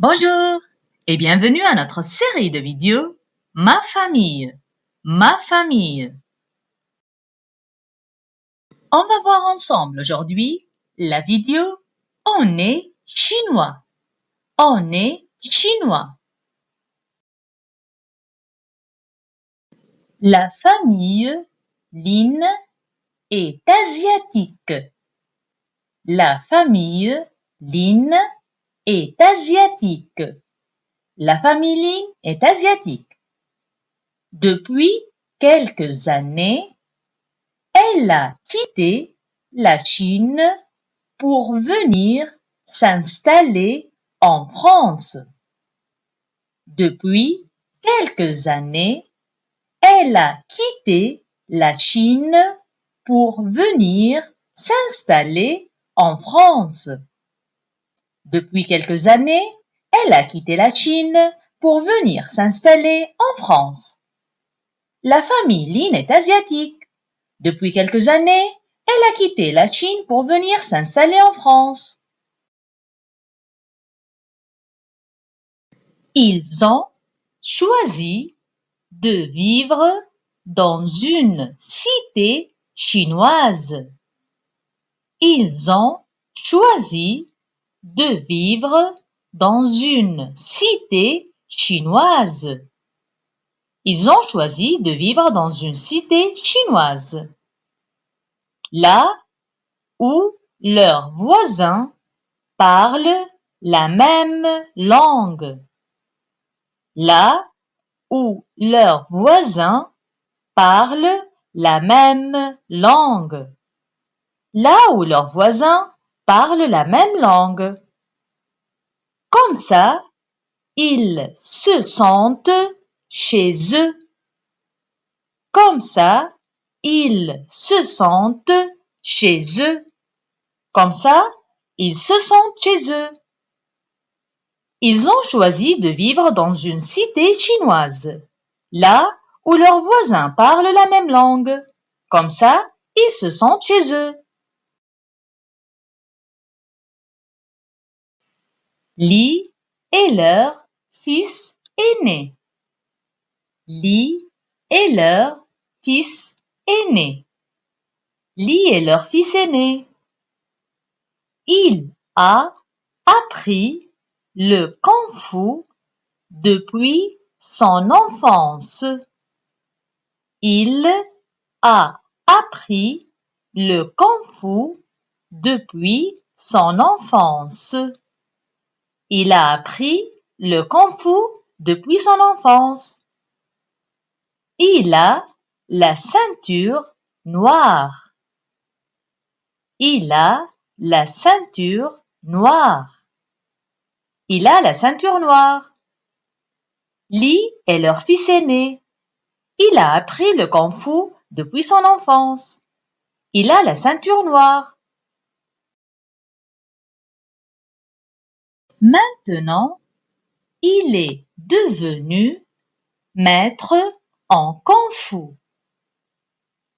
Bonjour et bienvenue à notre série de vidéos Ma famille, ma famille. On va voir ensemble aujourd'hui la vidéo On est chinois. On est chinois. La famille Lin est asiatique. La famille Lin est asiatique. La famille Lin est asiatique. Depuis quelques années, elle a quitté la Chine pour venir s'installer en France. Depuis quelques années, elle a quitté la Chine pour venir s'installer en France. Depuis quelques années, elle a quitté la Chine pour venir s'installer en France. La famille Lin est asiatique. Depuis quelques années, elle a quitté la Chine pour venir s'installer en France. Ils ont choisi de vivre dans une cité chinoise. Ils ont choisi de vivre dans une cité chinoise. Ils ont choisi de vivre dans une cité chinoise. Là où leurs voisins parlent la même langue. Là où leurs voisins parlent la même langue. Là où leurs voisins parlent la même langue. Comme ça, ils se sentent chez eux. Comme ça, ils se sentent chez eux. Comme ça, ils se sentent chez eux. Ils ont choisi de vivre dans une cité chinoise, là où leurs voisins parlent la même langue. Comme ça, ils se sentent chez eux. Li est leur fils aîné. Li est leur fils aîné. Li est leur fils aîné. Il a appris le kung-fu depuis son enfance. Il a appris le kung-fu depuis son enfance. Il a appris le kung-fu depuis son enfance. Il a la ceinture noire. Il a la ceinture noire. Il a la ceinture noire. Li est leur fils aîné. Il a appris le kung-fu depuis son enfance. Il a la ceinture noire. Maintenant, il est devenu maître en kung-fu.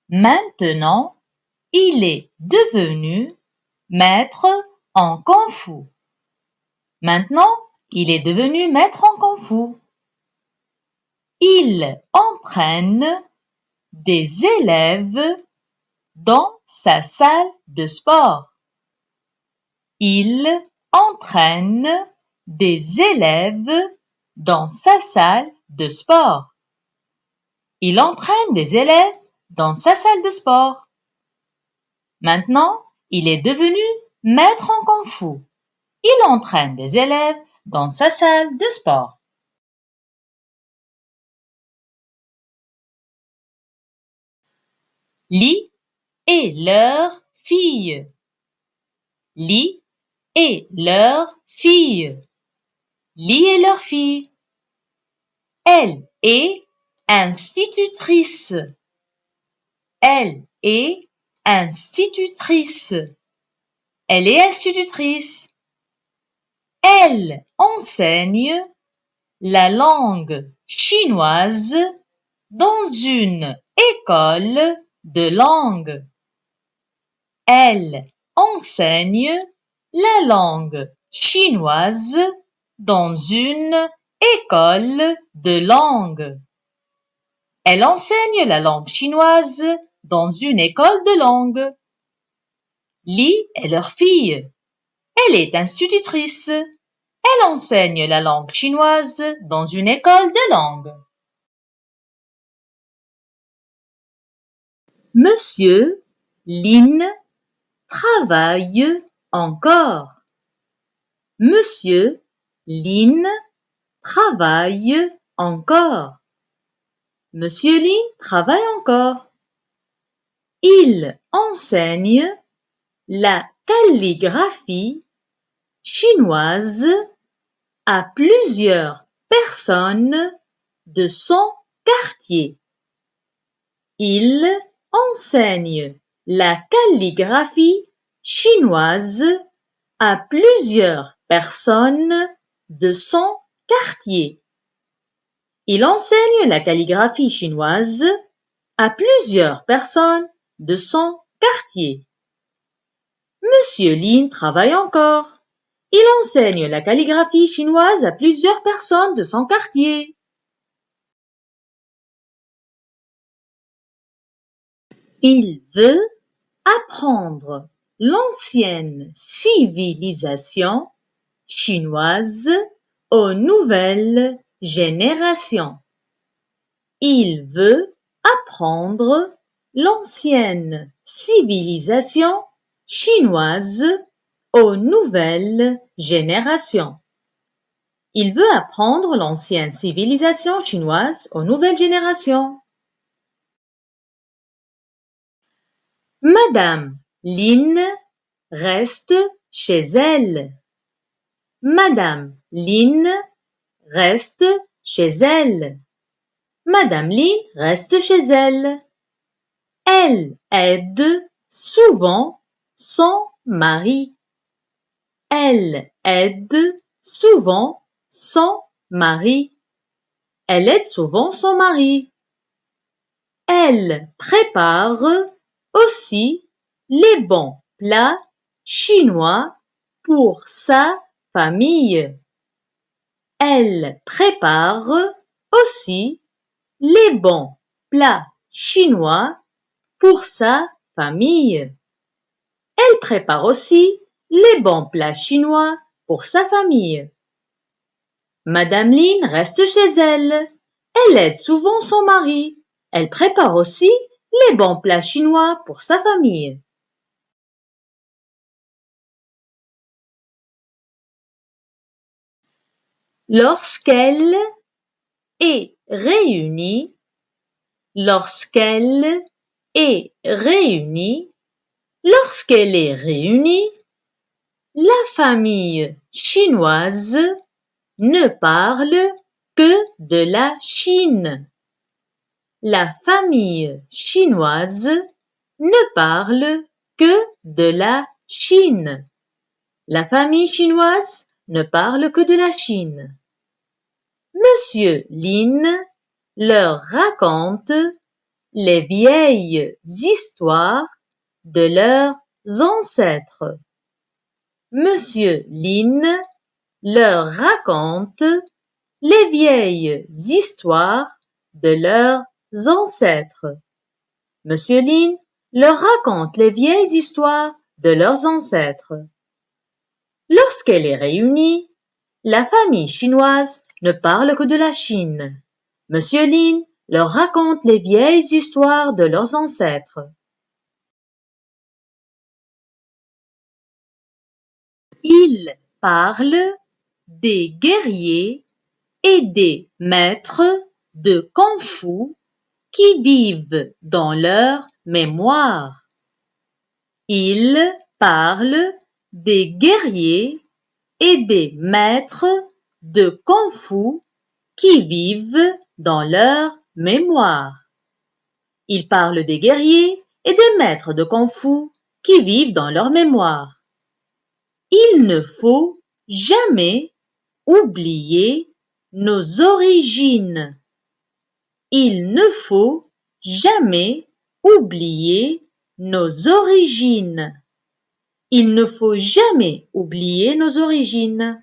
Maintenant, il est devenu maître en kung-fu. Maintenant, il est devenu maître en kung-fu. Il entraîne des élèves dans sa salle de sport. Il entraîne des élèves dans sa salle de sport. Il entraîne des élèves dans sa salle de sport. Maintenant, il est devenu maître en kung-fu. Il entraîne des élèves dans sa salle de sport. Li est leur fille. Li est leur fille. Li est leur fille. Elle est institutrice. Elle est institutrice. Elle est institutrice. Elle enseigne la langue chinoise dans une école de langue. Elle enseigne la langue chinoise dans une école de langue. Elle enseigne la langue chinoise dans une école de langue. Li est leur fille. Elle est institutrice. Elle enseigne la langue chinoise dans une école de langue. Monsieur Lin travaille encore. Monsieur Lin travaille encore. Monsieur Lin travaille encore. Il enseigne la calligraphie chinoise à plusieurs personnes de son quartier. Il enseigne la calligraphie chinoise à plusieurs personnes de son quartier. Il enseigne la calligraphie chinoise à plusieurs personnes de son quartier. Monsieur Lin travaille encore. Il enseigne la calligraphie chinoise à plusieurs personnes de son quartier. Il veut apprendre l'ancienne civilisation chinoise aux nouvelles générations. Il veut apprendre l'ancienne civilisation chinoise aux nouvelles générations. Il veut apprendre l'ancienne civilisation chinoise aux nouvelles générations. Madame Lin reste chez elle. Madame Lin reste chez elle. Madame Lin reste chez elle. Elle aide souvent son mari. Elle aide souvent son mari. Elle aide souvent son mari. Elle prépare aussi les bons plats chinois pour sa famille. Elle prépare aussi les bons plats chinois pour sa famille. Elle prépare aussi les bons plats chinois pour sa famille. Madame Lin reste chez elle. Elle aide souvent son mari. Elle prépare aussi les bons plats chinois pour sa famille. Lorsqu'elle est réunie, lorsqu'elle est réunie, lorsqu'elle est réunie, la famille chinoise ne parle que de la Chine. La famille chinoise ne parle que de la Chine. La famille chinoise ne parle que de la Chine. Monsieur Lin leur raconte les vieilles histoires de leurs ancêtres. Monsieur Lin leur raconte les vieilles histoires de leurs ancêtres. Monsieur Lin leur raconte les vieilles histoires de leurs ancêtres. Lorsqu'elle est réunie, la famille chinoise ne parle que de la Chine. Monsieur Lin leur raconte les vieilles histoires de leurs ancêtres. Il parle des guerriers et des maîtres de Kung-Fu qui vivent dans leur mémoire. Il parle des guerriers et des maîtres de Kung-Fu qui vivent dans leur mémoire. Il parle des guerriers et des maîtres de Kung-Fu qui vivent dans leur mémoire. Il ne faut jamais oublier nos origines. Il ne faut jamais oublier nos origines. Il ne faut jamais oublier nos origines.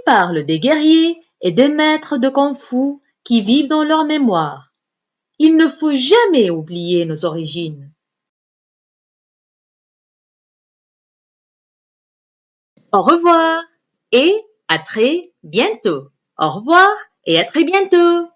parle des guerriers et des maîtres de Kung-Fu qui vivent dans leur mémoire. Il ne faut jamais oublier nos origines. Au revoir et à très bientôt. Au revoir et à très bientôt.